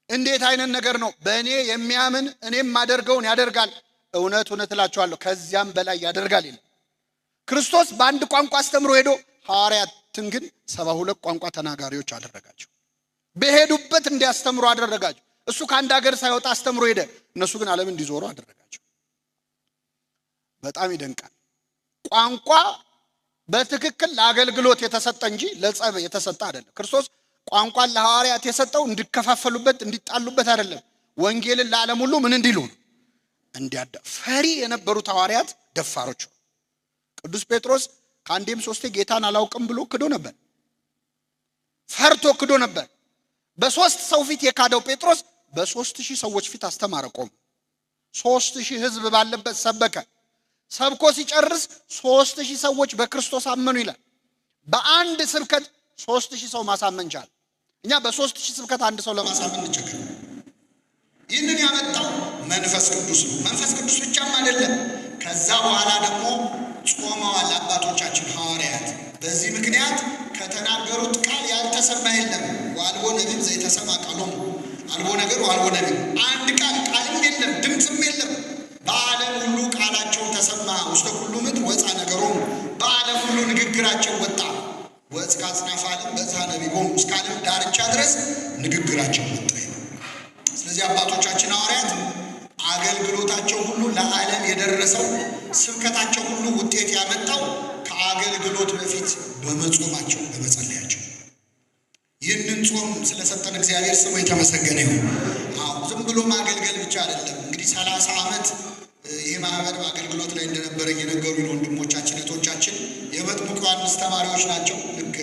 እንዴት አይነት ነገር ነው! በእኔ የሚያምን እኔም ማደርገውን ያደርጋል፣ እውነት እውነት እላችኋለሁ ከዚያም በላይ ያደርጋል ይላል። ክርስቶስ በአንድ ቋንቋ አስተምሮ ሄዶ ሐዋርያትን ግን 72 ቋንቋ ተናጋሪዎች አደረጋቸው። በሄዱበት እንዲያስተምሩ አደረጋቸው። እሱ ከአንድ ሀገር ሳይወጣ አስተምሮ ሄደ። እነሱ ግን ዓለም እንዲዞሩ አደረጋቸው። በጣም ይደንቃል። ቋንቋ በትክክል ለአገልግሎት የተሰጠ እንጂ ለጸብ የተሰጠ አይደለም። ክርስቶስ ቋንቋን ለሐዋርያት የሰጠው እንዲከፋፈሉበት እንዲጣሉበት አይደለም። ወንጌልን ለዓለም ሁሉ ምን እንዲሉ ነው? ፈሪ የነበሩት ሐዋርያት ደፋሮች። ቅዱስ ጴጥሮስ ከአንዴም 3 ጌታን አላውቅም ብሎ ክዶ ነበር። ፈርቶ ክዶ ነበር። በ3 ሰው ፊት የካደው ጴጥሮስ በ3000 ሰዎች ፊት አስተማረ። ቆሞ 3000 ሕዝብ ባለበት ሰበከ። ሰብኮ ሲጨርስ 3000 ሰዎች በክርስቶስ አመኑ ይላል። በአንድ ስብከት 3000 ሰው ማሳመን ቻለ። እኛ በ3000 ስብከት አንድ ሰው ለማሳመን እንቸገር። ይህንን ያመጣው መንፈስ ቅዱስ ነው። መንፈስ ቅዱስ ብቻም አይደለም። ከዛ በኋላ ደግሞ ጾመዋል አባቶቻችን ሐዋርያት። በዚህ ምክንያት ከተናገሩት ቃል ያልተሰማ የለም። ወአልቦ ነቢብ ዘይተሰማ ቃሎሙ፣ አልቦ ነገር ወአልቦ ነቢብ፣ አንድ ቃልም የለም ድምፅም የለም። በዓለም ሁሉ ቃላቸው ተሰማ። ውስተ ኩሉ ምድር ወፃ ነገሮሙ፣ በዓለም ሁሉ ንግግራቸው ወጣ። ወእስከ አጽናፈ ዓለም በጽሐ ነቢቦሙ፣ እስከ ዓለም ዳርቻ ድረስ ንግግራቸው ወጣ። ስለዚህ አባቶቻችን ሐዋርያት አገልግሎታቸው ሁሉ ለዓለም የደረሰው ስብከታቸው ሁሉ ውጤት ያመጣው ከአገልግሎት በፊት በመጾማቸው በመጸለያቸው። ይህንን ጾም ስለሰጠን እግዚአብሔር ስሙ የተመሰገነ ይሁን። ዝም ብሎ ማገልገል ብቻ አይደለም። እንግዲህ 30 ዓመት ይህ ማህበር አገልግሎት ላይ እንደነበረ እየነገሩ ወንድሞቻችን እህቶቻችን የመጥምቁ ዮሐንስ ተማሪዎች ናቸው። ልክ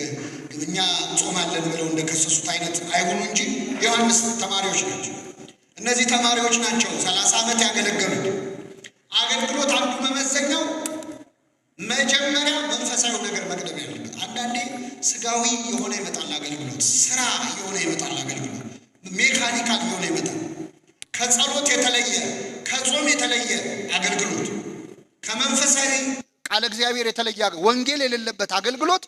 እኛ እኛ ጾማለን ብለው እንደከሰሱት አይነት አይሆኑ እንጂ ዮሐንስ ተማሪዎች ናቸው። እነዚህ ተማሪዎች ናቸው 30 ዓመት ያገለገሉት። አገልግሎት አንዱ መመዘኛው መጀመሪያ መንፈሳዊ ነገር መቅደም ያለበት። አንዳንዴ ስጋዊ የሆነ ይመጣል አገልግሎት፣ ስራ የሆነ ይመጣል አገልግሎት፣ ሜካኒካል የሆነ ይመጣል። ከጸሎት የተለየ ከጾም የተለየ አገልግሎት፣ ከመንፈሳዊ ቃል እግዚአብሔር የተለየ ወንጌል የሌለበት አገልግሎት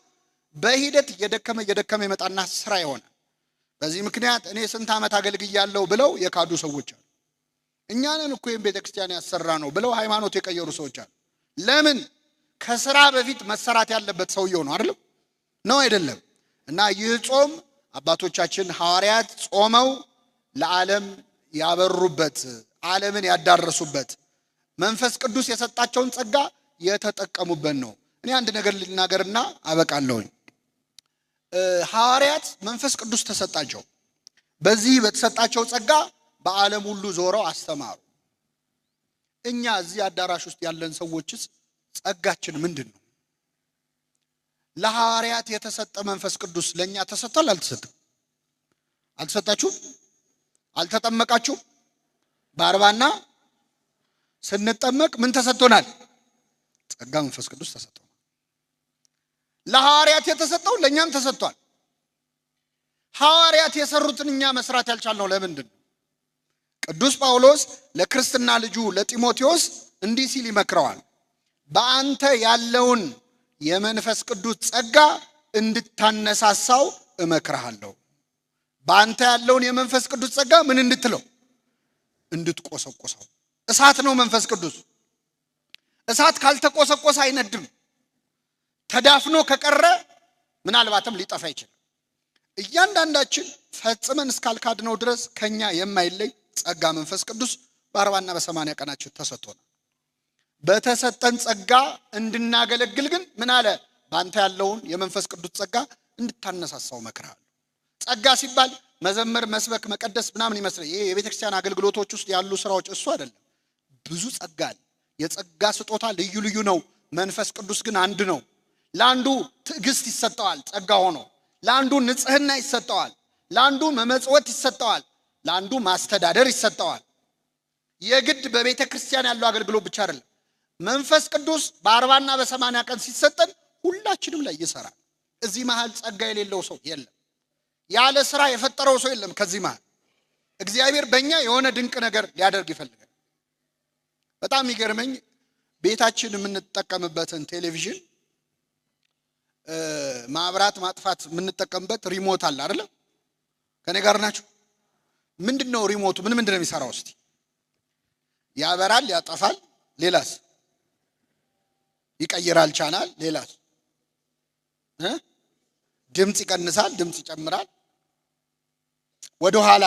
በሂደት እየደከመ ይመጣና ስራ ይሆናል። በዚህ ምክንያት እኔ ስንት ዓመት አገልግያለሁ ብለው የካዱ ሰዎች አሉ። እኛንን እኮ ቤተክርስቲያን ያሰራ ነው ብለው ሃይማኖት የቀየሩ ሰዎች አሉ። ለምን? ከስራ በፊት መሰራት ያለበት ሰውየው ነው አይደለም? ነው አይደለም? እና ይህ ጾም አባቶቻችን ሐዋርያት ጾመው ለዓለም ያበሩበት፣ ዓለምን ያዳረሱበት፣ መንፈስ ቅዱስ የሰጣቸውን ጸጋ የተጠቀሙበት ነው። እኔ አንድ ነገር ልናገርና አበቃለሁኝ። ሐዋርያት መንፈስ ቅዱስ ተሰጣቸው። በዚህ በተሰጣቸው ጸጋ በዓለም ሁሉ ዞረው አስተማሩ። እኛ እዚህ አዳራሽ ውስጥ ያለን ሰዎችስ ጸጋችን ምንድን ነው? ለሐዋርያት የተሰጠ መንፈስ ቅዱስ ለኛ ተሰጥቷል? አልተሰጠም? አልተሰጣችሁም? አልተጠመቃችሁም? በአርባና ስንጠመቅ ምን ተሰጥቶናል? ጸጋ መንፈስ ቅዱስ ተሰጥቷል። ለሐዋርያት የተሰጠው ለኛም ተሰጥቷል። ሐዋርያት የሰሩትን እኛ መስራት ያልቻልነው ለምንድን ነው? ቅዱስ ጳውሎስ ለክርስትና ልጁ ለጢሞቴዎስ እንዲህ ሲል ይመክረዋል። በአንተ ያለውን የመንፈስ ቅዱስ ጸጋ እንድታነሳሳው እመክርሃለሁ። በአንተ ያለውን የመንፈስ ቅዱስ ጸጋ ምን እንድትለው? እንድትቆሰቆሰው። እሳት ነው መንፈስ ቅዱስ። እሳት ካልተቆሰቆሰ አይነድም። ተዳፍኖ ከቀረ ምናልባትም ሊጠፋ ይችላል። እያንዳንዳችን ፈጽመን እስካልካድነው ድረስ ከኛ የማይለይ ጸጋ መንፈስ ቅዱስ በ40 እና በ80 ቀናችን ተሰጥቶናል። በተሰጠን ጸጋ እንድናገለግል ግን ምን አለ? ባንተ ያለውን የመንፈስ ቅዱስ ጸጋ እንድታነሳሳው እመክርሃለሁ። ጸጋ ሲባል መዘመር፣ መስበክ፣ መቀደስ ምናምን ይመስላል። ይሄ የቤተክርስቲያን አገልግሎቶች ውስጥ ያሉ ስራዎች እሱ አይደለም። ብዙ ጸጋ አለ። የጸጋ ስጦታ ልዩ ልዩ ነው። መንፈስ ቅዱስ ግን አንድ ነው። ለአንዱ ትዕግስት ይሰጠዋል ጸጋ ሆኖ፣ ለአንዱ ንጽህና ይሰጠዋል፣ ለአንዱ መመጽወት ይሰጠዋል፣ ለአንዱ ማስተዳደር ይሰጠዋል። የግድ በቤተ ክርስቲያን ያለው አገልግሎት ብቻ አይደለም። መንፈስ ቅዱስ በ40 እና በ80 ቀን ሲሰጠን ሁላችንም ላይ ይሰራል። እዚህ መሃል ጸጋ የሌለው ሰው የለም። ያለ ስራ የፈጠረው ሰው የለም። ከዚህ መሃል እግዚአብሔር በእኛ የሆነ ድንቅ ነገር ሊያደርግ ይፈልጋል። በጣም የሚገርመኝ ቤታችን የምንጠቀምበትን ቴሌቪዥን ማብራት ማጥፋት የምንጠቀምበት ሪሞት አለ አይደል? ከኔ ጋር ናችሁ? ምንድነው ሪሞቱ? ምንድነው የሚሰራው? እስቲ ያበራል፣ ያጠፋል፣ ሌላስ? ይቀይራል ቻናል፣ ሌላስ? ድምጽ ይቀንሳል፣ ድምጽ ይጨምራል። ወደ ኋላ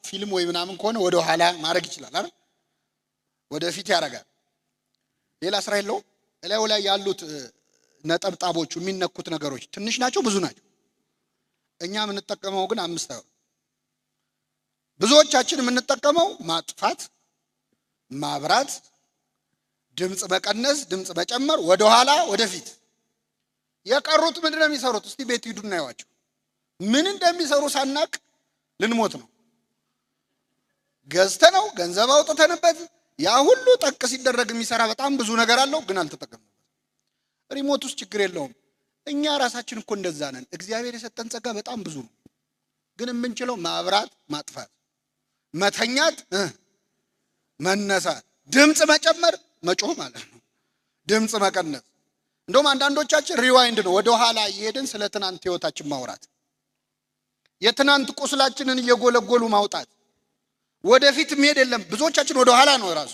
ፊልም ወይ ምናምን ከሆነ ወደ ኋላ ማድረግ ይችላል አይደል? ወደፊት ያደርጋል። ሌላ ስራ የለውም። እላዩ ላይ ያሉት ነጠብጣቦቹ የሚነኩት ነገሮች ትንሽ ናቸው ብዙ ናቸው? እኛ የምንጠቀመው ግን 5 ነው። ብዙዎቻችን የምንጠቀመው ማጥፋት፣ ማብራት፣ ድምጽ መቀነስ፣ ድምጽ መጨመር፣ ወደ ኋላ ወደፊት። የቀሩት ምንድነው የሚሰሩት? እስቲ ቤት ሂዱና ያዋቸው። ምን እንደሚሰሩ ሳናቅ ልንሞት ነው። ገዝተነው ገንዘብ አውጥተንበት ያ ሁሉ ጠቅ ሲደረግ የሚሰራ በጣም ብዙ ነገር አለው፣ ግን አልተጠቀምንም። ሪሞት ውስጥ ችግር የለውም። እኛ ራሳችን እኮ እንደዛ ነን። እግዚአብሔር የሰጠን ጸጋ በጣም ብዙ ነው፣ ግን የምንችለው ማብራት፣ ማጥፋት፣ መተኛት፣ መነሳት፣ ድምጽ መጨመር፣ መጮህ ማለት ነው፣ ድምጽ መቀነስ። እንደውም አንዳንዶቻችን ሪዋይንድ ነው፣ ወደ ኋላ እየሄድን ስለ ትናንት ህይወታችን ማውራት፣ የትናንት ቁስላችንን እየጎለጎሉ ማውጣት። ወደፊት መሄድ የለም። ብዙዎቻችን ወደ ኋላ ነው ራሱ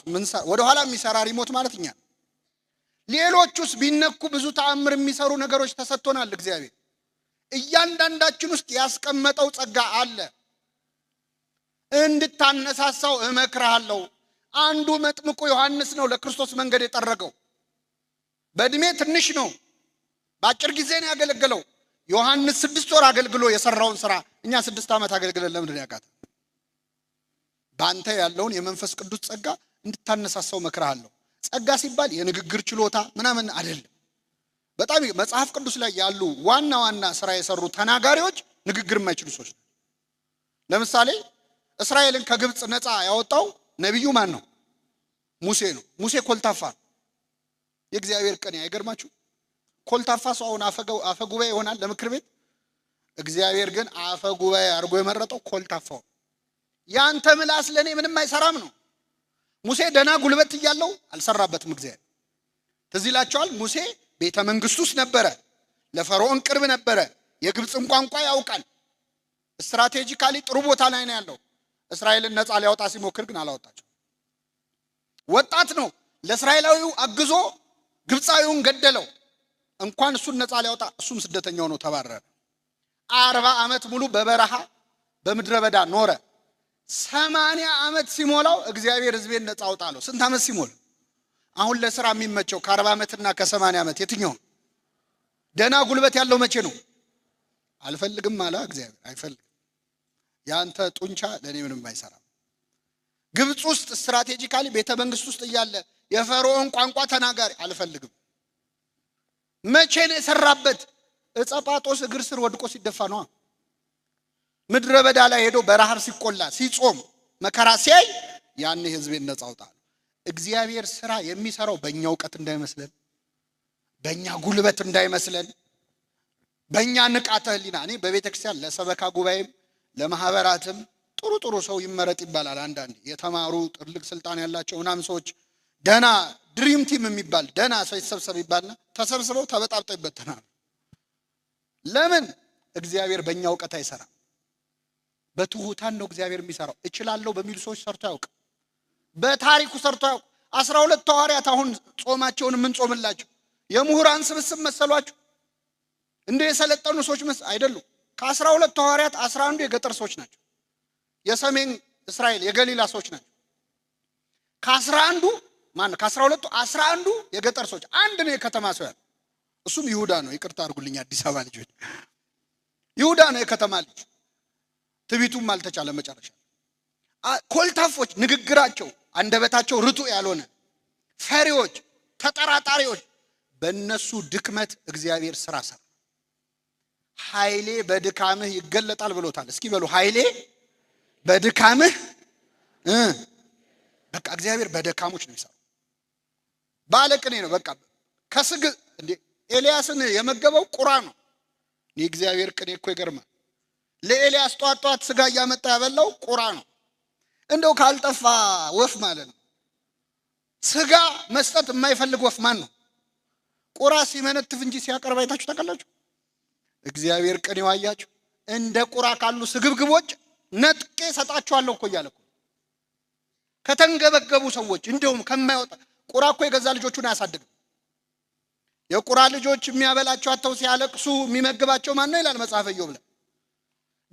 ወደ ኋላ የሚሰራ ሪሞት ማለት እኛ። ሌሎቹስ ቢነኩ ብዙ ተአምር የሚሰሩ ነገሮች ተሰጥቶናል እግዚአብሔር። እያንዳንዳችን ውስጥ ያስቀመጠው ጸጋ አለ። እንድታነሳሳው እመክርሃለሁ። አንዱ መጥምቁ ዮሐንስ ነው ለክርስቶስ መንገድ የጠረገው። በእድሜ ትንሽ ነው፣ በአጭር ጊዜ ነው ያገለገለው። ዮሐንስ 6 ወር አገልግሎ የሰራውን ስራ እኛ 6 ዓመት አገልግለን ለምንድን ያቃተ? ባንተ ያለውን የመንፈስ ቅዱስ ጸጋ እንድታነሳሳው እመክርሃለሁ። ጸጋ ሲባል የንግግር ችሎታ ምናምን አይደለም። በጣም መጽሐፍ ቅዱስ ላይ ያሉ ዋና ዋና ስራ የሰሩ ተናጋሪዎች ንግግር የማይችሉ ሰዎች ናቸው። ለምሳሌ እስራኤልን ከግብጽ ነፃ ያወጣው ነብዩ ማን ነው? ሙሴ ነው። ሙሴ ኮልታፋ ነው። የእግዚአብሔር ቀን አይገርማችሁ? ኮልታፋ ሰው አሁን አፈ ጉባኤ ይሆናል ለምክር ቤት። እግዚአብሔር ግን አፈ ጉባኤ አድርጎ የመረጠው ኮልታፋው። ያንተ ምላስ ለኔ ምንም አይሰራም ነው። ሙሴ ደና ጉልበት እያለው አልሰራበትም እግዚአብሔር። ትዝ ይላችኋል ሙሴ ቤተ መንግስት ውስጥ ነበረ፣ ለፈርዖን ቅርብ ነበረ፣ የግብጽን ቋንቋ ያውቃል። ስትራቴጂካሊ ጥሩ ቦታ ላይ ነው ያለው። እስራኤልን ነፃ ሊያወጣ ሲሞክር ግን አላወጣቸው። ወጣት ነው፣ ለእስራኤላዊው አግዞ ግብፃዊውን ገደለው። እንኳን እሱን ነፃ ሊያወጣ እሱም ስደተኛው ነው ተባረረ። 40 ዓመት ሙሉ በበረሃ በምድረ በዳ ኖረ። 80 ዓመት ሲሞላው እግዚአብሔር ሕዝቤን ነፃ አውጣለው። ስንት ዓመት ሲሞላ? አሁን ለሥራ የሚመቸው ከ40 ዓመትና ከ80 ዓመት የትኛው? ደና ጉልበት ያለው መቼ ነው? አልፈልግም አለ እግዚአብሔር። አይፈልግም። ያንተ ጡንቻ ለኔ ምንም አይሰራም። ግብጽ ውስጥ ስትራቴጂካሊ ቤተ መንግስት ውስጥ እያለ የፈርዖን ቋንቋ ተናጋሪ አልፈልግም። መቼ ነው የሰራበት? እጸጳጦስ እግር ስር ወድቆ ሲደፋ ነው። ምድረ በዳ ላይ ሄዶ በረሃብ ሲቆላ ሲጾም መከራ ሲያይ ያኔ ህዝቤን ነፃ አውጣ። እግዚአብሔር ስራ የሚሰራው በእኛ ዕውቀት እንዳይመስለን፣ በእኛ ጉልበት እንዳይመስለን፣ በእኛ ንቃተ ህሊና። እኔ በቤተ ክርስቲያን ለሰበካ ጉባኤም ለማህበራትም ጥሩ ሰው ይመረጥ ይባላል። አንዳንድ የተማሩ ትልቅ ስልጣን ያላቸው ምናምን ሰዎች ደና ድሪም ቲም የሚባል ደና ሰው ይሰብሰብ ይባልና ተሰብስበው ተበጣብጠው ይበተናሉ። ለምን? እግዚአብሔር በእኛ ዕውቀት አይሰራም። በትሁታን ነው እግዚአብሔር የሚሰራው። እችላለሁ በሚሉ ሰዎች ሰርቶ ያውቅ። በታሪኩ ሰርቶ ያውቅ። 12 ሐዋርያት አሁን ጾማቸውን ምን ጾምላቸው የምሁራን ስብስብ መሰሏችሁ? እንደ የሰለጠኑ ሰዎች አይደሉም። ከ12 ሐዋርያት 11 የገጠር ሰዎች ናቸው። የሰሜን እስራኤል የገሊላ ሰዎች ናቸው። ከ12 11 የገጠር ሰዎች፣ አንድ ነው የከተማ ሰው ያለ። እሱም ይሁዳ ነው። ይቅርታ አድርጉልኝ አዲስ አበባ ልጆች፣ ይሁዳ ነው የከተማ ልጅ። ትቢቱም አልተቻለ መጨረሻ። ኮልታፎች፣ ንግግራቸው አንደበታቸው ርቱዕ ያልሆነ ፈሪዎች፣ ተጠራጣሪዎች፣ በእነሱ ድክመት እግዚአብሔር ስራ ሰራ። ኃይሌ በድካምህ ይገለጣል ብሎታል። እስኪ በሉ ኃይሌ በድካምህ። በቃ እግዚአብሔር በደካሞች ነው የሚሰራው። ባለቅኔ ነው። በቃ ከስግ እንዴ ኤልያስን የመገበው ቁራ ነው። የእግዚአብሔር ቅኔ እኮ ይገርማል። ለኤልያስ ጧት ስጋ እያመጣ ያበላው ቁራ ነው። እንደው ካልጠፋ ወፍ ማለት ነው። ስጋ መስጠት የማይፈልግ ወፍ ማን ነው? ቁራ ሲመነትፍ እንጂ ሲያቀርብ አይታችሁ ታውቃላችሁ? እግዚአብሔር ቅኔው አያችሁ። እንደ ቁራ ካሉ ስግብግቦች ነጥቄ ሰጣችኋለሁ እኮ እያለ እኮ ከተንገበገቡ ሰዎች እንደውም ከማይወጣ ቁራ እኮ የገዛ ልጆቹን አያሳድግም። የቁራ ልጆች የሚያበላቸው አተው ሲያለቅሱ የሚመግባቸው ማን ነው ይላል መጽሐፈ ኢዮብ ላይ።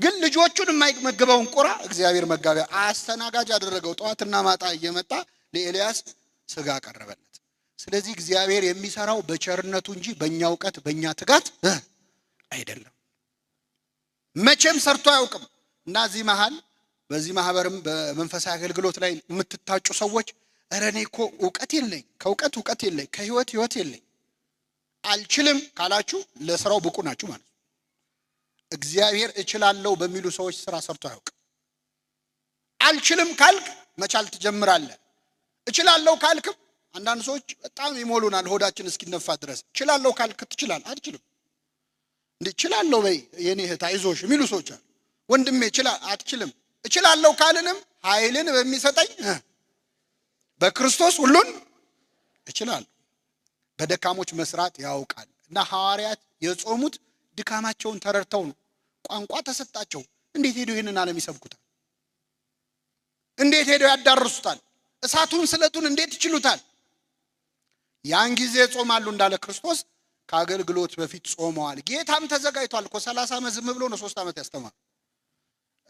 ግን ልጆቹን የማይመግበውን ቁራ እግዚአብሔር መጋቢያ አስተናጋጅ አደረገው። ጠዋትና ማታ እየመጣ ለኤልያስ ስጋ አቀረበለት። ስለዚህ እግዚአብሔር የሚሰራው በቸርነቱ እንጂ በእኛ ዕውቀት በእኛ ትጋት አይደለም። መቼም ሰርቶ አያውቅም። እና እዚህ መሃል በዚህ ማህበርም በመንፈሳዊ አገልግሎት ላይ የምትታጩ ሰዎች እረ እኔ እኮ ዕውቀት የለኝ፣ ከዕውቀት ዕውቀት የለኝ፣ ከህይወት ህይወት የለኝ አልችልም ካላችሁ ለስራው ብቁ ናችሁ ማለት ነው። እግዚአብሔር እችላለሁ በሚሉ ሰዎች ስራ ሰርቶ አያውቅም። አልችልም ካልክ መቻል ትጀምራለህ። እችላለሁ ካልክም አንዳንድ ሰዎች በጣም ይሞሉናል ሆዳችን እስኪነፋ ድረስ። እችላለሁ ካልክ ትችላለህ። አትችልም እንዴ? እችላለሁ በይ የኔ እህት አይዞሽ የሚሉ ሰዎች አሉ። ወንድሜ አትችልም። እችላለሁ ካልንም ኃይልን በሚሰጠኝ በክርስቶስ ሁሉን እችላለሁ። በደካሞች መስራት ያውቃል። እና ሐዋርያት የጾሙት ድካማቸውን ተረድተው ነው። ቋንቋ ተሰጣቸው። እንዴት ሄደው ይሄንን ዓለም ይሰብኩታል? እንዴት ሄደው ያዳርሱታል? እሳቱን ስለቱን እንዴት ይችሉታል? ያን ጊዜ ጾማሉ እንዳለ ክርስቶስ ከአገልግሎት በፊት ጾመዋል። ጌታም ተዘጋጅቷል እኮ 30 ዓመት ዝም ብሎ ነው 3 ዓመት ያስተማር።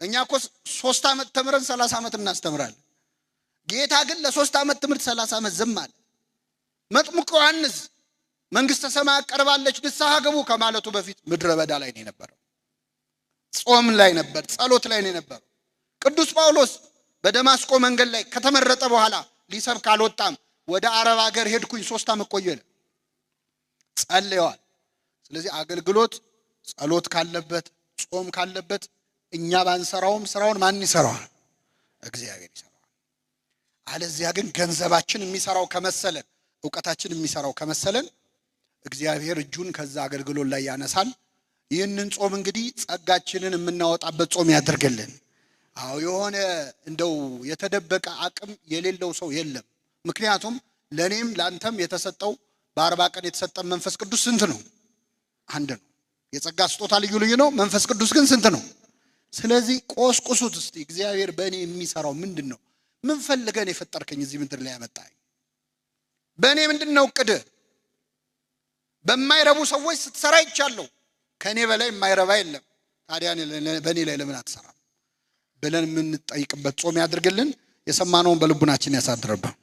እኛ እኮ 3 ዓመት ተምረን 30 ዓመት እናስተምራለን። ጌታ ግን ለ3 ዓመት ትምህርት 30 ዓመት ዝም አለ። መጥምቁ ዮሐንስ መንግስተ ሰማያት ቀርባለች ንስሐ ግቡ ከማለቱ በፊት ምድረ በዳ ላይ ነው የነበረው። ጾም ላይ ነበር፣ ጸሎት ላይ ነው የነበረው። ቅዱስ ጳውሎስ በደማስቆ መንገድ ላይ ከተመረጠ በኋላ ሊሰብክ አልወጣም። ወደ አረብ ሀገር ሄድኩኝ 3 ዓመት ቆየለ። ጸልየዋል። ስለዚህ አገልግሎት ጸሎት ካለበት ጾም ካለበት እኛ ባንሰራውም ስራውን ማን ይሰራዋል? እግዚአብሔር ይሰራዋል። አለዚያ ግን ገንዘባችን የሚሰራው ከመሰለን ዕውቀታችን የሚሰራው ከመሰለን እግዚአብሔር እጁን ከዛ አገልግሎት ላይ ያነሳል። ይህንን ጾም እንግዲህ ጸጋችንን የምናወጣበት ጾም ያድርግልን። አዎ የሆነ እንደው የተደበቀ አቅም የሌለው ሰው የለም። ምክንያቱም ለኔም ላንተም የተሰጠው በ40 ቀን የተሰጠን መንፈስ ቅዱስ ስንት ነው? አንድ ነው። የጸጋ ስጦታ ልዩ ልዩ ነው። መንፈስ ቅዱስ ግን ስንት ነው? ስለዚህ ቆስቁሱት እስቲ እግዚአብሔር በእኔ የሚሰራው ምንድነው? ምን ፈልገን የፈጠርከኝ እዚህ ምድር ላይ ያመጣኝ? በእኔ ምንድነው እቅድ? በማይረቡ ሰዎች ስትሰራ ይቻለው ከኔ በላይ የማይረባ የለም። ታዲያ በእኔ ላይ ለምን አትሰራም ብለን የምንጠይቅበት ጾም ያድርግልን። የሰማነውን በልቡናችን ያሳድርብን።